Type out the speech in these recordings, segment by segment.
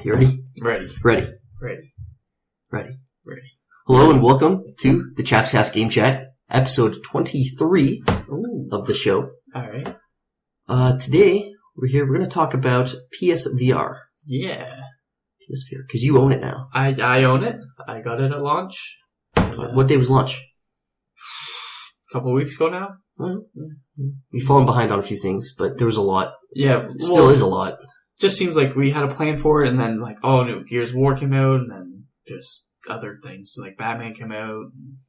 You ready? Ready. Ready. Ready. Ready. Ready. Hello and welcome to the Chaps Game Chat, episode 23 of the show. Alright. Today, we're going to talk about PSVR. Yeah. PSVR, because you own it now. I own it. I got it at launch. What day was launch? A couple of weeks ago now. We've fallen behind on a few things, but there was a lot. Yeah. Still is a lot. Just seems like we had a plan for it, and then new Gears of War came out, and then just other things like Batman came out.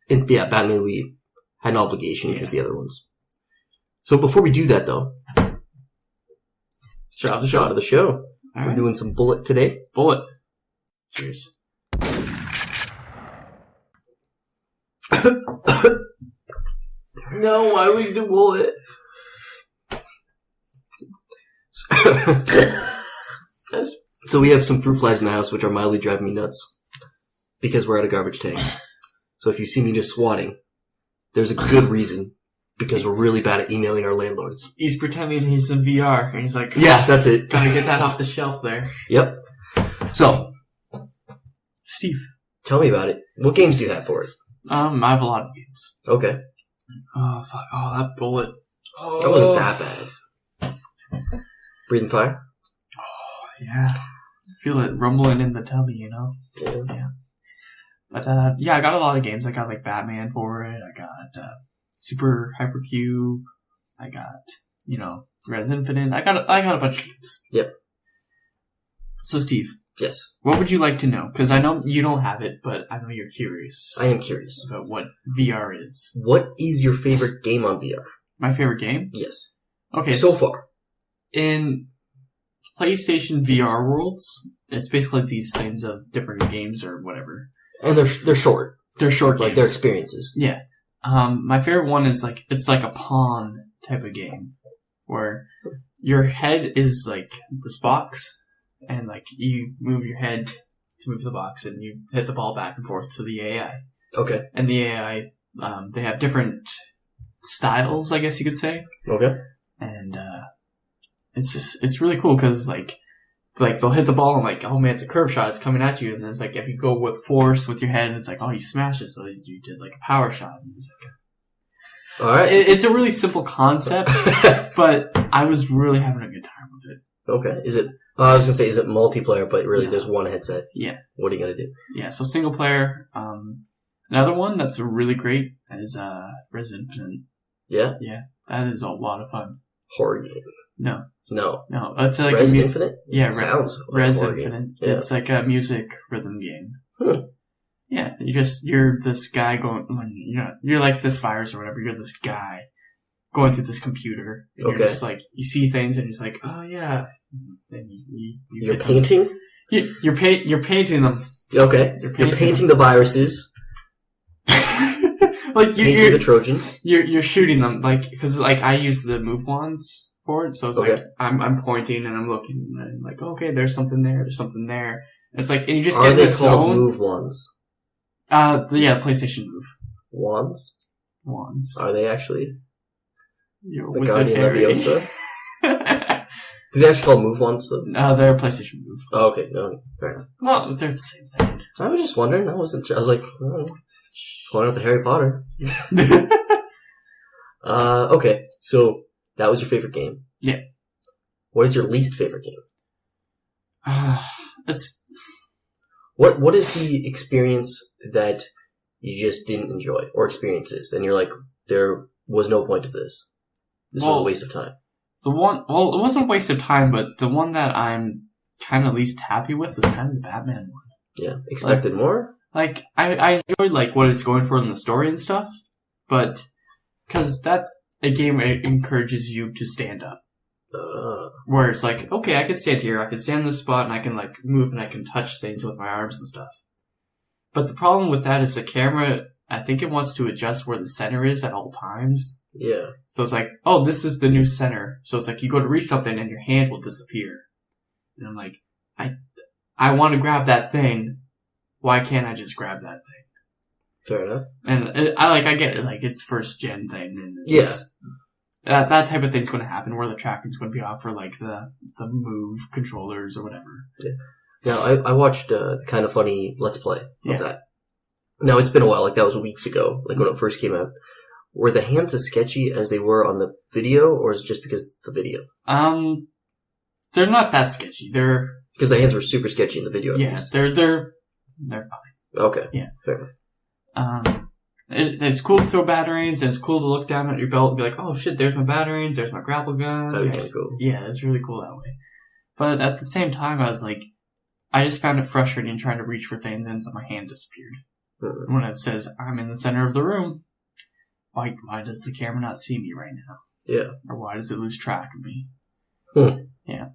And Batman we had an obligation because the other ones. So before we do that, though, shot of the show. All We're doing some Bullet today. Bullet. Cheers. No, why would you do Bullet? So we have some fruit flies in the house, which are mildly driving me nuts because we're out of garbage tanks. So if you see me just swatting, there's a good reason, because we're really bad at emailing our landlords. He's pretending he's in VR, and he's like, yeah, that's it. Gotta get that off the shelf there. Yep. So, Steve, tell me about it. What games do you have for it? I have a lot of games. Okay. Oh, fuck. Oh, that Bullet. Oh. That wasn't that bad. Breathing fire? Oh, yeah. Feel it rumbling in the tummy, you know? Yeah. But, I got a lot of games. I got, Batman for it. I got, Super Hypercube. I got, Res Infinite. I got a bunch of games. Yep. So, Steve. Yes. What would you like to know? Because I know you don't have it, but I know you're curious. I am curious. About what VR is. What is your favorite game on VR? My favorite game? Yes. Okay. So far. In PlayStation VR worlds, it's basically these things of different games or whatever. And they're short. They're short games. Like they're experiences. Yeah. My favorite one is it's like a pawn type of game where your head is like this box and you move your head to move the box and you hit the ball back and forth to the AI. Okay. And the AI, they have different styles, I guess you could say. Okay. And, it's really cool because they'll hit the ball and oh man, it's a curve shot, it's coming at you. And then it's if you go with force with your head, it's oh, you smash it. So you did a power shot. And it's all right. It's a really simple concept, but I was really having a good time with it. Okay. Is it, I was going to say, is it multiplayer, but really there's one headset? Yeah. What are you going to do? Yeah. So single player. Another one that's really great is, Res Infinite. Yeah? Yeah. That is a lot of fun. Horror game. No. It's Res Infinite? Yeah, sounds like Res Infinite. Yeah. It's like a music rhythm game. Yeah, you're this guy you're like this virus or whatever. You're this guy going through this computer. And you're just you see things and you're just oh yeah. Then you're painting? You're painting them. Okay. You're painting the viruses. Painting the Trojan. You're shooting them because I use the move wands for it, so it's I'm pointing and I'm looking and okay, there's something there, there's something there. And it's and you just get in this zone. Are they called move wands? PlayStation Move. Wands? Wands. Are they actually? You're the Guardian Leviosa? Do they actually call move wands? No, they're PlayStation Move. Oh, okay, no, fair enough. Well, they're the same thing. I was just wondering. I wasn't sure. I was pulling out the Harry Potter. Okay, so that was your favorite game? Yeah. What is your least favorite game? It's... What is the experience that you just didn't enjoy, or experiences, and you're there was no point of this? This was a waste of time. It wasn't a waste of time, but the one that I'm kind of least happy with is kind of the Batman one. Yeah, expected more? I enjoyed, what it's going for in the story and stuff, but, because that's a game that encourages you to stand up. Where it's okay, I can stand here, I can stand in this spot, and I can, move and I can touch things with my arms and stuff. But the problem with that is the camera, I think it wants to adjust where the center is at all times. Yeah. So it's oh, this is the new center. So it's you go to reach something and your hand will disappear. And I'm I want to grab that thing. Why can't I just grab that thing? Fair enough. And I get it. It's first gen thing. And it's, that type of thing's going to happen where the tracking's going to be off for the move controllers or whatever. Yeah. Now, I watched the Kind of Funny Let's Play of that. Now, it's been a while. Like, that was weeks ago, like when it first came out. Were the hands as sketchy as they were on the video, or is it just because it's a video? They're not that sketchy. They're... Because the hands were super sketchy in the video, at least. They're fine. Okay. Yeah. Fair enough. It's cool to throw batarangs, and it's cool to look down at your belt and be like, oh shit, there's my batarangs, there's my grapple gun. That'd be kind of cool. Yeah, it's really cool that way. But at the same time, I was like, I just found it frustrating trying to reach for things, and so my hand disappeared. Mm-hmm. When it says, I'm in the center of the room, why does the camera not see me right now? Yeah. Or why does it lose track of me? Yeah.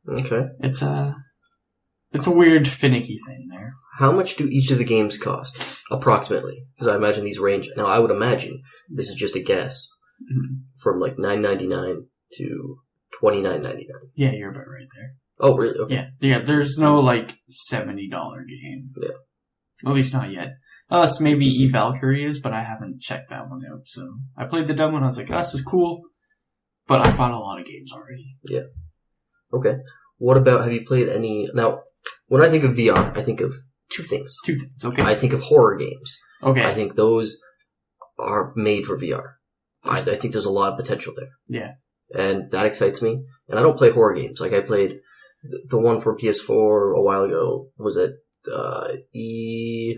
Okay. It's a weird, finicky thing there. How much do each of the games cost, approximately? Because I imagine these range. Now, I would imagine this is just a guess from like $9.99 to $29.99. Yeah, you're about right there. Oh, really? Okay. Yeah. There's no like $70 game. Yeah. At least not yet. Unless maybe E Valkyrie is, but I haven't checked that one out. So I played the demo and I was like, this is cool. But I bought a lot of games already. Yeah. Okay. What about, have you played any... Now, when I think of VR, I think of two things. Okay. I think of horror games. Okay. I think those are made for VR. I think there's a lot of potential there. Yeah. And that excites me. And I don't play horror games. Like, I played the one for PS4 a while ago. Was it PT?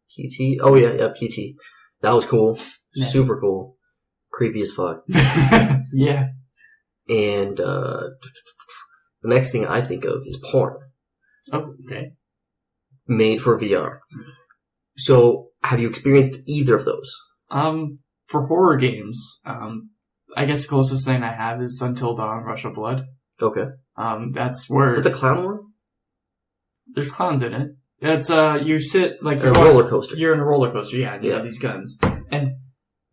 PT? Oh, yeah, PT. That was cool. Yeah. Super cool. Creepy as fuck. Yeah. And the next thing I think of is porn. Oh, okay. Made for VR. So, have you experienced either of those? For horror games, I guess the closest thing I have is Until Dawn, Rush of Blood. Okay. That's where... Is it the clown one? There's clowns in it. It's, you sit, like... You're in a roller coaster. You're in a roller coaster, yeah, and you have these guns. And,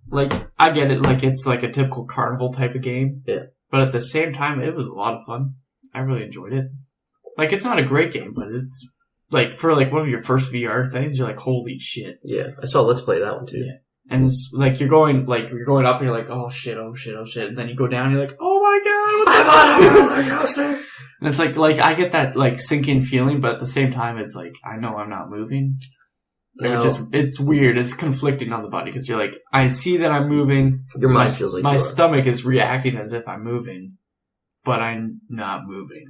like, I get it, like, it's like a typical carnival type of game. Yeah. But at the same time, it was a lot of fun. I really enjoyed it. Like, it's not a great game, but it's, like, for, like, one of your first VR things, you're like, holy shit. Yeah, I saw Let's Play that one, too. Yeah. And it's, like, you're going up and you're like, oh shit. And then you go down and you're like, oh my god, I'm on a roller coaster! And it's like, I get that, like, sinking feeling, but at the same time, it's like, I know I'm not moving. Like, it's weird. It's conflicting on the body, because you're like, I see that I'm moving. Your mind feels like my stomach is reacting as if I'm moving, but I'm not moving.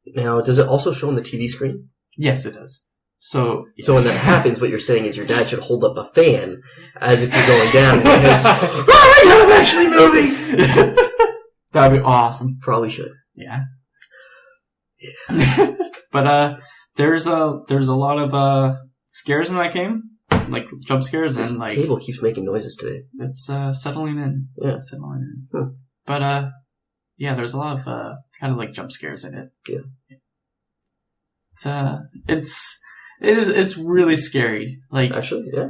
Now, does it also show on the TV screen? Yes, it does. So when that happens, what you're saying is your dad should hold up a fan as if you're going down. And your head's, oh my god, I'm actually moving! That'd be awesome. Probably should. Yeah. But there's a lot of scares in that game, like jump scares, this and like table keeps making noises today. It's settling in. Yeah, settling in. But yeah, there's a lot of kind of like jump scares in it. Yeah. It's really scary. Like, actually, yeah.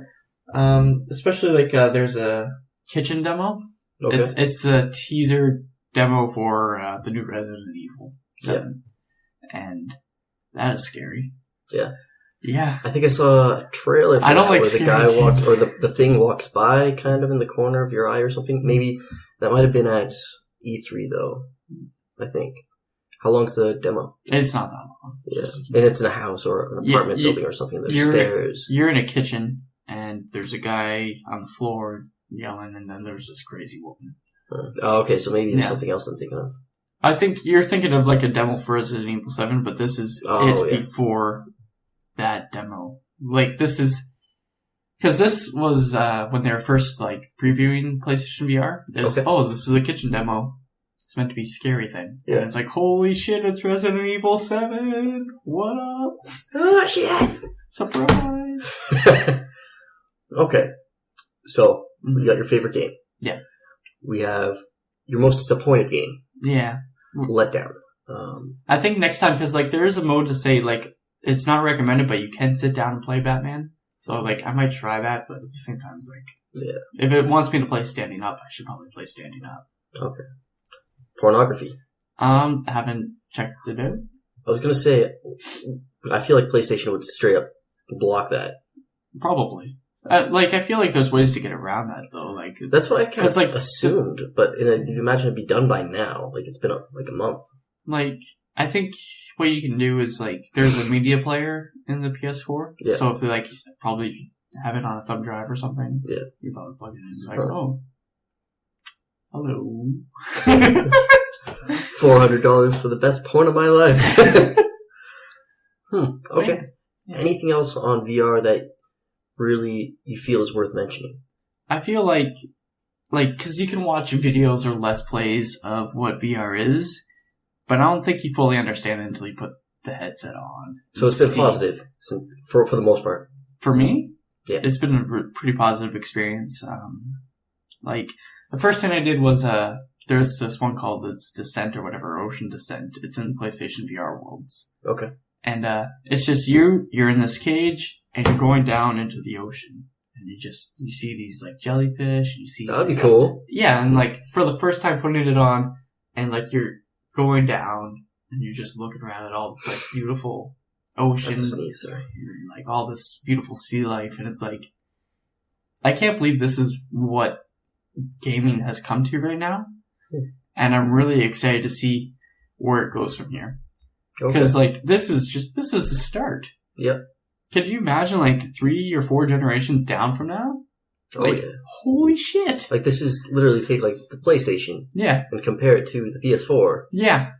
Especially like there's a kitchen demo. Okay. It's a teaser demo for the new Resident Evil 7, and that is scary. Yeah. Yeah. I think I saw a trailer for where the guy walks, or the thing walks by kind of in the corner of your eye or something. Maybe that might have been at E3 though, I think. How long's the demo? It's not that long. Yeah. And it's in a house or an apartment building or something. There's stairs. You're in a kitchen, and there's a guy on the floor yelling, and then there's this crazy woman. Oh, okay. So maybe there's something else I'm thinking of. I think you're thinking of like a demo for Resident Evil 7, but this is before that demo. Like, this is... Because this was when they were first, like, previewing PlayStation VR. This is a kitchen demo. It's meant to be a scary thing. Yeah. And it's like, holy shit, it's Resident Evil 7! What up? Oh, shit! Surprise! Okay. So, you got your favorite game. Yeah. We have your most disappointed game. Yeah. Letdown. I think next time, because, like, there is a mode to say, like, it's not recommended, but you can sit down and play Batman. So, like, I might try that, but at the same time, it's like... Yeah. If it wants me to play standing up, I should probably play standing up. Okay. Pornography. Haven't checked it out. I was gonna say, I feel like PlayStation would straight up block that. Probably. I feel like there's ways to get around that, though. Like, that's what I kind of assumed, but you'd imagine it'd be done by now. Like, it's been a month. Like, I think what you can do is, like, there's a media player in the PS4. Yeah. So if you, like, probably have it on a thumb drive or something. Yeah. You probably plug it in. Like, hello. $400 for the best porn of my life. Okay. Yeah. Anything else on VR that really you feel is worth mentioning? I feel like, because you can watch videos or Let's Plays of what VR is, but I don't think you fully understand it until you put the headset on. So it's been positive for the most part. For me? Yeah. It's been a pretty positive experience. Like, the first thing I did was, there's this one called Descent or whatever, Ocean Descent. It's in PlayStation VR Worlds. Okay. And, it's just you're in this cage, and you're going down into the ocean. And you see these, like, jellyfish, you see... That'd be cool. Yeah, and, like, for the first time putting it on, and, like, you're going down, and you're just looking around at all this, like, beautiful ocean. Sorry. And, like, all this beautiful sea life, and it's like... I can't believe this is what gaming has come to right now. And I'm really excited to see where it goes from here. Because, like, this is the start. Yep. Could you imagine, like, 3 or 4 generations down from now? Like, yeah. Holy shit. Like, this is literally take, like, the PlayStation. Yeah. And compare it to the PS4. Yeah.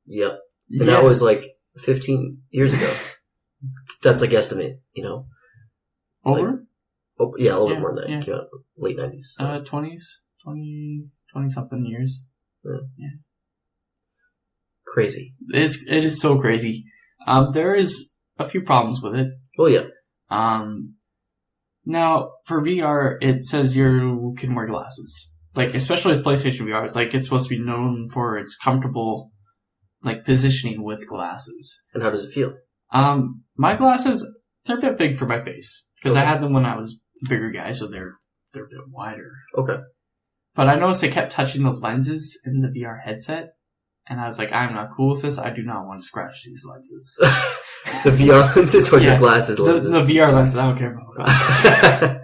Yep. And that was, like, 15 years ago. That's a guesstimate, you know? Over? Like, a little bit more than that. Yeah. Came out late 90s. So. 20-something years. Yeah. Crazy. It is so crazy. There is a few problems with it. Oh, yeah. Now, for VR, it says you can wear glasses. Like, especially with PlayStation VR, it's supposed to be known for its comfortable, like, positioning with glasses. And how does it feel? My glasses, they're a bit big for my face. Because I had them when I was a bigger guy, so they're a bit wider. Okay. But I noticed I kept touching the lenses in the VR headset. And I was like, I'm not cool with this. I do not want to scratch these lenses. The VR lenses or your glasses lenses? The VR lenses. I don't care about glasses.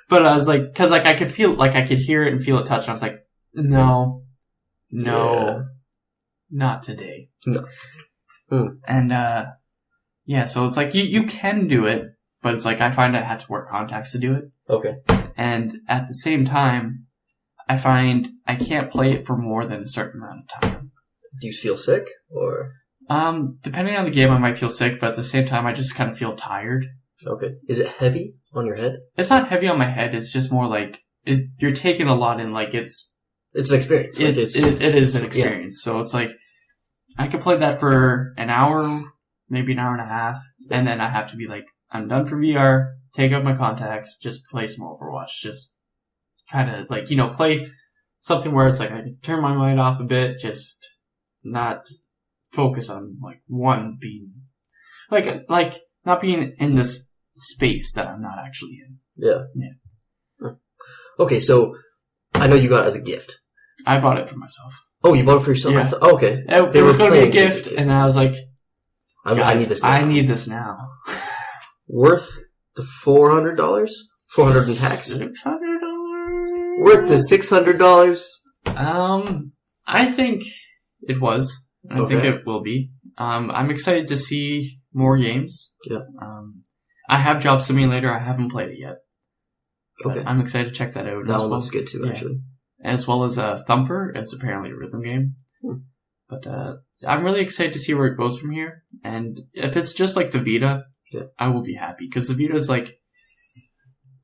But I was like, because like I could feel, like I could hear it and feel it touch. And I was like, no, not today. No. And so it's like you can do it, but it's like I find I have to wear contacts to do it. Okay. And at the same time, I find I can't play it for more than a certain amount of time. Do you feel sick or? Depending on the game, I might feel sick, but at the same time, I just kind of feel tired. Okay. Is it heavy on your head? It's not heavy on my head. It's just more like you're taking a lot in. Like it's an experience. It is an experience. Yeah. So it's like I could play that for an hour, maybe an hour and a half, and then I have to be like, I'm done for VR. Take out my contacts. Just play some Overwatch. Just kind of like play something where it's like I can turn my mind off a bit. Just not focus on like one being like not being in this space that I'm not actually in. Yeah. Yeah. Okay, so I know you got it as a gift. I bought it for myself. Oh, you bought it for yourself? Yeah. Okay. It was going to be a gift, and I was like, I need this now. I need this now. Worth the $400? $400 in tax? $600? Worth the $600? I think it was. I think it will be. I'm excited to see more games. Yeah. I have Job Simulator. I haven't played it yet. Okay. I'm excited to check that out. That one looks good too, actually. As well as Thumper. It's apparently a rhythm game. But I'm really excited to see where it goes from here. And if it's just like the Vita, I will be happy. Because the Vita's like,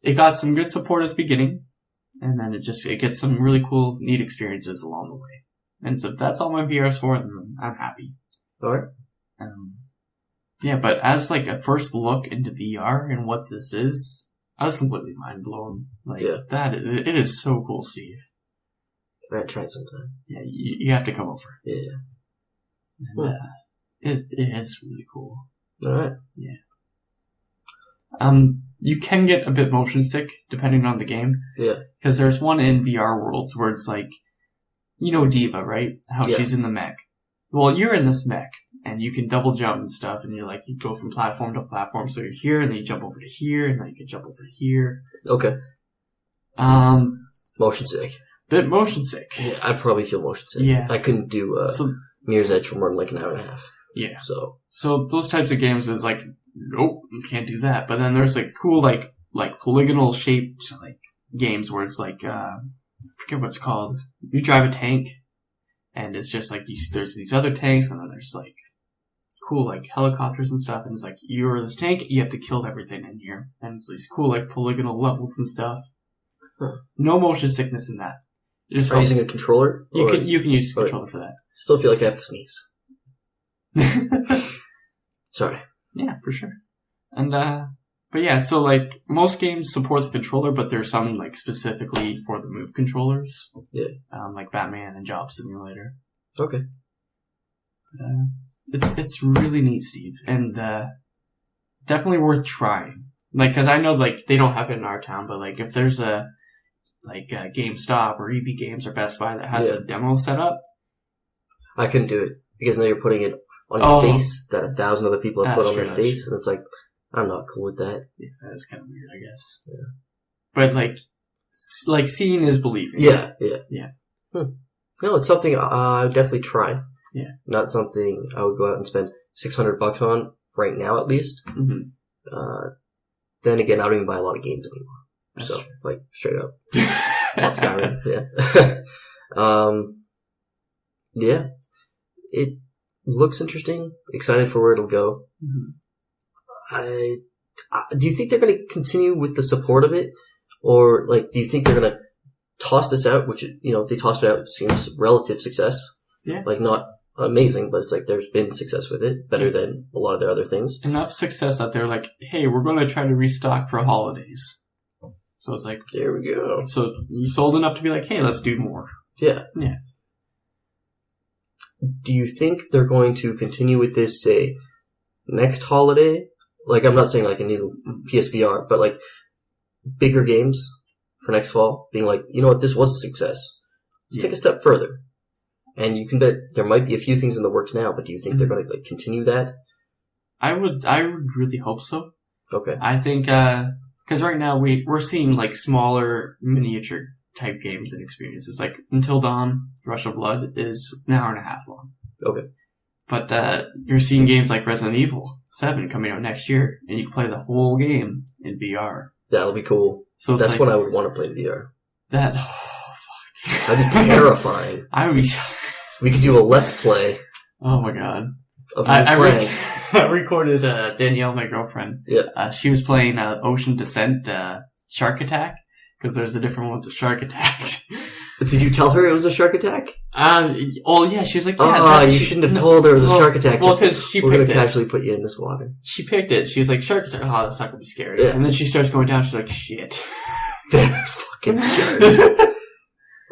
it got some good support at the beginning. And then it gets some really cool, neat experiences along the way. And so if that's all my VR's for, then I'm happy. Alright. But as like a first look into VR and what this is, I was completely mind blown. Like it is so cool, Steve. I gotta try it sometime. Yeah, you have to come over. Yeah. And, it is really cool. Alright. Yeah. You can get a bit motion sick depending on the game. Yeah. Because there's one in VR Worlds where it's like, Diva, right? How she's in the mech. Well, you're in this mech, and you can double jump and stuff, and you go from platform to platform, so you're here, and then you jump over to here, and then you can jump over to here. Okay. Motion sick. Bit motion sick. Yeah, I probably feel motion sick. Yeah. I couldn't do, Mirror's Edge for more than like an hour and a half. Yeah. So those types of games is like, nope, you can't do that. But then there's like cool like polygonal shaped like games where it's like I forget what it's called. You drive a tank, and it's just like there's these other tanks, and then there's like cool like helicopters and stuff, and it's like you're this tank, you have to kill everything in here, and it's these cool like polygonal levels and stuff. Huh. No motion sickness in that. Are you using a controller? You can use a controller for that. Still feel like I have to sneeze. Sorry. Yeah, for sure. And but yeah, so like most games support the controller, but there's some like specifically for the Move controllers. Yeah. Like Batman and Job Simulator. Okay. It's really neat, Steve, and definitely worth trying. Like, cause I know like they don't have it in our town, but like if there's a GameStop or EB Games or Best Buy that has a demo set up, I couldn't do it because now you're putting it on your face that 1,000 other people have put on their face, and it's like I'm not cool with that. Yeah, that's kind of weird, I guess. Yeah. But like seeing is believing. Yeah. No, it's something I would definitely try. Yeah. Not something I would go out and spend $600 on right now, at least. Mm-hmm. Then again, I don't even buy a lot of games anymore. That's so, true. like, straight up. Not Skyrim, yeah. Yeah. It looks interesting. Excited for where it'll go. Mm-hmm. Do you think they're going to continue with the support of it? Or, like, do you think they're going to toss this out, which, you know, if they tossed it out, it seems relative success. Yeah. Like, not amazing, but it's like there's been success with it. Better than a lot of their other things. Enough success that they're like, hey, we're going to try to restock for holidays. So it's like... There we go. So you sold enough to be like, hey, let's do more. Yeah. Yeah. Do you think they're going to continue with this, say, next holiday? Like, I'm not saying like a new PSVR, but like bigger games for next fall, being like, you know what, this was a success. Let's take a step further. And you can bet there might be a few things in the works now, but do you think they're going to like continue that? I would really hope so. Okay. I think, cause right now we're seeing like smaller miniature type games and experiences. Like Until Dawn, Rush of Blood is an hour and a half long. Okay. But, you're seeing games like Resident Evil 7 coming out next year, and you can play the whole game in VR. That'll be cool. So that's like, when I would want to play in VR. Fuck. That'd be terrifying. We could do a let's play. Oh my god. I recorded Danielle, my girlfriend. Yeah. She was playing Ocean Descent Shark Attack, because there's a different one with the shark attack. Did you tell her it was a shark attack? Yeah, she was like, yeah. You shouldn't have told her it was a shark attack. Well, because she we're picked gonna it. casually put you in this water. She picked it. She was like, shark attack. Oh, that's not gonna be scary. Yeah. And then she starts going down. She's like, shit. They're fucking sharks.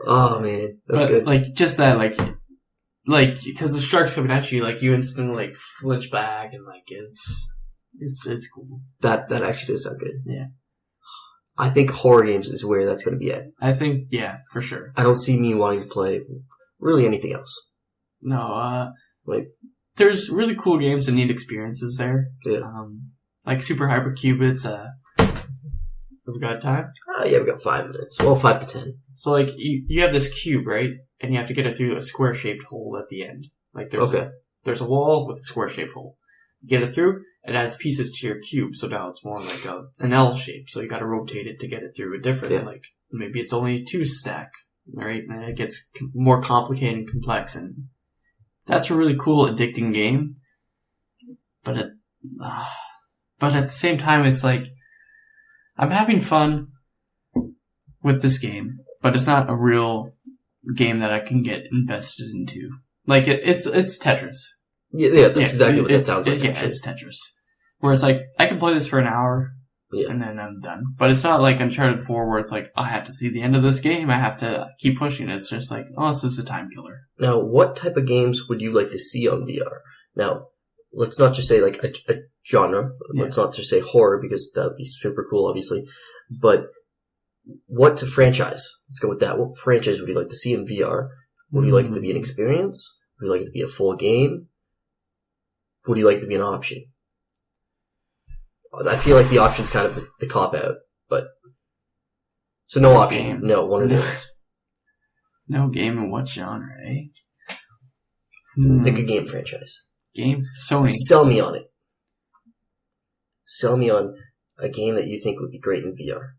Oh man, that's good. Like just that, like because the shark's coming at you, like you instantly like flinch back, and like it's cool. That actually does sound good. Yeah. I think horror games is where that's going to be at. I think, yeah, for sure. I don't see me wanting to play really anything else. No, like there's really cool games and neat experiences there. Yeah. Like Super Hypercubits. Have we got time? Yeah, we got 5 minutes. Well, 5 to 10. So like you have this cube, right? And you have to get it through a square shaped hole at the end. Like there's a wall with a square shaped hole. You get it through. It adds pieces to your cube, so now it's more like an L shape. So you got to rotate it to get it through a different, like maybe it's only 2 stack, right? And it gets more complicated and complex, and that's a really cool, addicting game. But at the same time, it's like I'm having fun with this game, but it's not a real game that I can get invested into. Like it's Tetris. Yeah, that's exactly what that sounds like. Yeah, it's Tetris. Where it's like, I can play this for an hour, and then I'm done. But it's not like Uncharted 4 where it's like, I have to see the end of this game, I have to keep pushing it. It's just like, oh, this is a time killer. Now, what type of games would you like to see on VR? Now, let's not just say like a genre. Let's not just say horror, because that would be super cool, obviously. But what franchise? Let's go with that. What franchise would you like to see in VR? Would you like it to be an experience? Would you like it to be a full game? Would you like it to be an option? I feel like the option's kind of the cop-out, but... So no option. Game. No, one of those. No game in what genre, eh? Pick a game franchise. Game? Sony. Sell me on it. Sell me on a game that you think would be great in VR.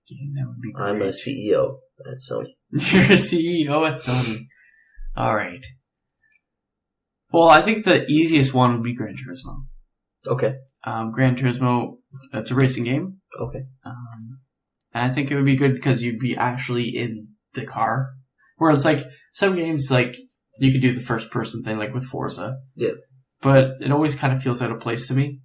Game that would be great. I'm a CEO at Sony. You're a CEO at Sony. Alright. Well, I think the easiest one would be Gran Turismo. Okay. Gran Turismo, it's a racing game. Okay. And I think it would be good because you'd be actually in the car. Whereas, like, some games, like, you could do the first person thing, like with Forza. Yeah. But it always kind of feels out of place to me.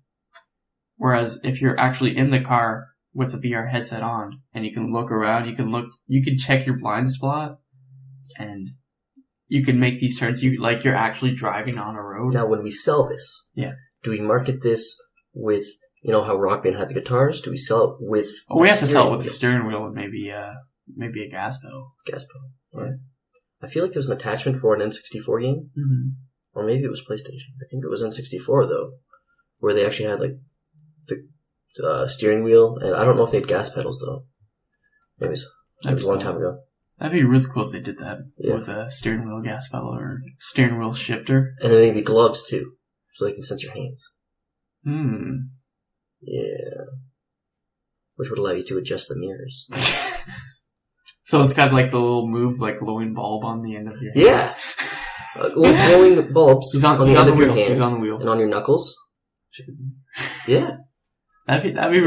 Whereas if you're actually in the car with the VR headset on and you can look around, you can check your blind spot and you can make these turns. You're actually driving on a road. Now, when we sell this, do we market this with, how Rock Band had the guitars? Do we sell it with? Oh, we have to sell it with the steering wheel and maybe a gas pedal. Gas pedal. Right. I feel like there's an attachment for an N64 game, or maybe it was PlayStation. I think it was N64 though, where they actually had like the steering wheel, and I don't know if they had gas pedals though. Maybe it was a long time ago. That'd be really cool if they did that with a steering wheel gas pedal or steering wheel shifter. And then maybe gloves too, so they can sense your hands. Yeah. Which would allow you to adjust the mirrors. So it's got like the little move, like glowing bulb on the end of your hand. Yeah. Little glowing bulbs he's on the the end of your wheel. hand. He's on the wheel. And on your knuckles. Yeah. That'd be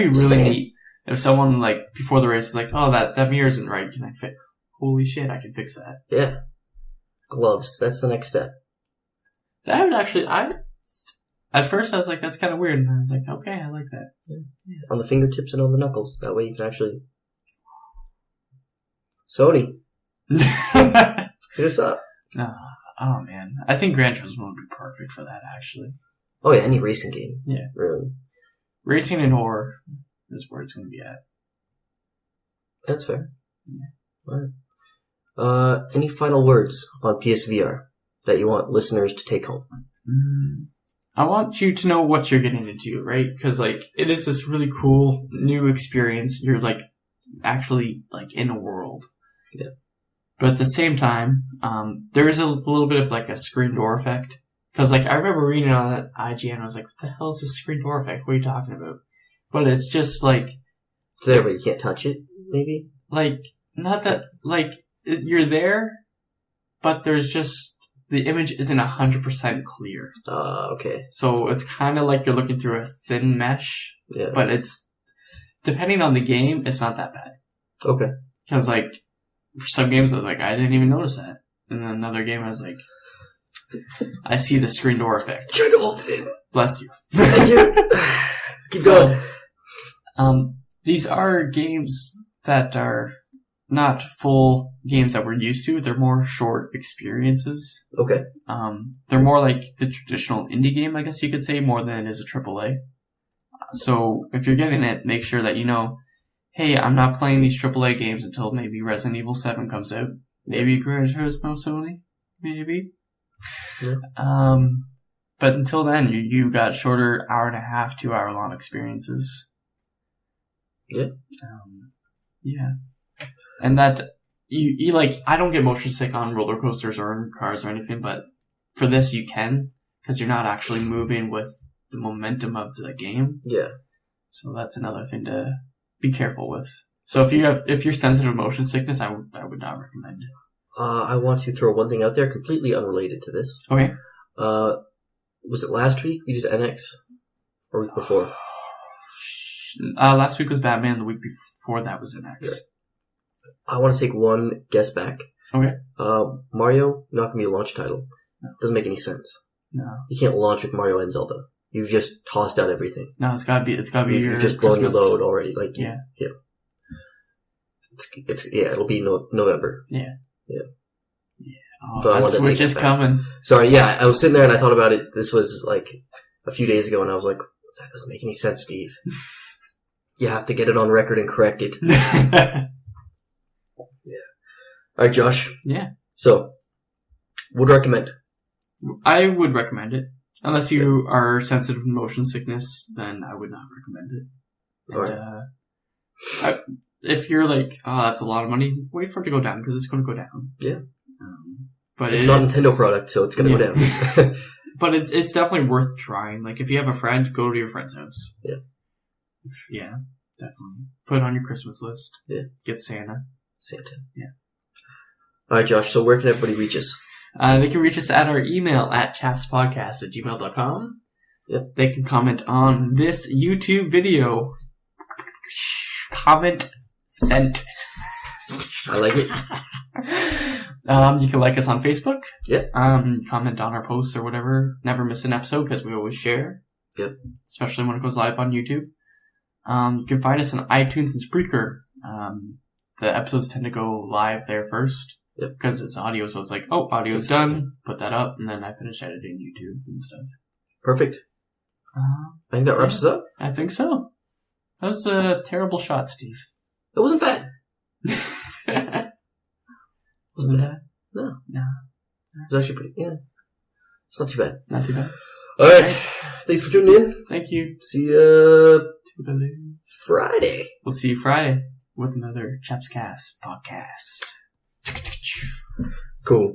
really neat. If someone, like, before the race is like, oh, that mirror isn't right, can I fix? Holy shit, I can fix that. Yeah. Gloves. That's the next step. That would actually, at first I was like, that's kind of weird. And I was like, okay, I like that. Yeah. On the fingertips and on the knuckles. That way you can actually... Sony. Hit us up. Oh, man. I think Gran Turismo would be perfect for that, actually. Oh, yeah, any racing game. Yeah. Really. Racing and horror is where it's going to be at. That's fair. Yeah. All right. Any final words on PSVR that you want listeners to take home? I want you to know what you're getting into, right? Because, like, it is this really cool new experience. You're, like, actually, like, in a world. Yeah. But at the same time, there is a little bit of, like, a screen door effect. Because, like, I remember reading on that IGN, I was like, what the hell is this screen door effect? What are you talking about? But it's just, like... So that way you can't touch it, maybe? Like, not that, like, you're there, but there's just... The image isn't 100% clear. Okay. So it's kind of like you're looking through a thin mesh. Yeah. But it's... Depending on the game, it's not that bad. Okay. Because, like, for some games, I was like, I didn't even notice that. And then another game, I was like... I see the screen door effect. Trying to hold it in. Bless you. Thank you. Keep going. These are games that are not full games that we're used to. They're more short experiences. Okay. They're more like the traditional indie game, I guess you could say, more than it is a AAA. So if you're getting it, make sure that you know, hey, I'm not playing these AAA games until maybe Resident Evil 7 comes out. Maybe Gran Turismo Sony. Maybe. Yeah. But until then, you got shorter 1.5 to 2 hour long experiences. Yeah. Yeah. And that, you like, I don't get motion sick on roller coasters or in cars or anything, but for this you can, because you're not actually moving with the momentum of the game. Yeah. So that's another thing to be careful with. So if you're sensitive to motion sickness, I would not recommend it. I want to throw one thing out there, completely unrelated to this. Okay. Was it last week we did NX? Or week before? Last week was Batman. The week before that was NX. Yeah. I want to take one guess back. Okay. Mario, not going to be a launch title. No. Doesn't make any sense. No. You can't launch with Mario and Zelda. You've just tossed out everything. No, it's gotta be your You've just blown your load already. Like, yeah. Yeah. It'll be November. Yeah. Yeah. Oh, that Switch is coming. Sorry, yeah, I was sitting there and I thought about it. This was like a few days ago and I was like, that doesn't make any sense, Steve. You have to get it on record and correct it. Yeah. Alright, Josh. Yeah. So, would recommend? I would recommend it. Unless you are sensitive to motion sickness, then I would not recommend it. Alright. If you're like, oh, that's a lot of money, wait for it to go down, because it's going to go down. Yeah. But it's not a Nintendo product, so it's going to go down. But it's definitely worth trying. Like, if you have a friend, go to your friend's house. Yeah. Yeah, definitely. Put it on your Christmas list. Yeah. Get Santa. Yeah. Alright, Josh, so where can everybody reach us? They can reach us at our email at chapspodcast@gmail.com. Yep. They can comment on this YouTube video. Comment sent. I like it. You can like us on Facebook. Yep. Comment on our posts or whatever. Never miss an episode because we always share. Yep. Especially when it goes live on YouTube. You can find us on iTunes and Spreaker. The episodes tend to go live there first. Yep. Because it's audio, so it's like, oh, audio's done. Put that up, and then I finish editing YouTube and stuff. Perfect. I think that wraps us up. I think so. That was a terrible shot, Steve. It wasn't bad. Wasn't bad? No. No. It was actually pretty, yeah. It's not too bad. Not too bad. Alright. Thanks for tuning in. Thank you. See you Toodaloo. Friday. We'll see you Friday with another Chaps Cast podcast. Cool.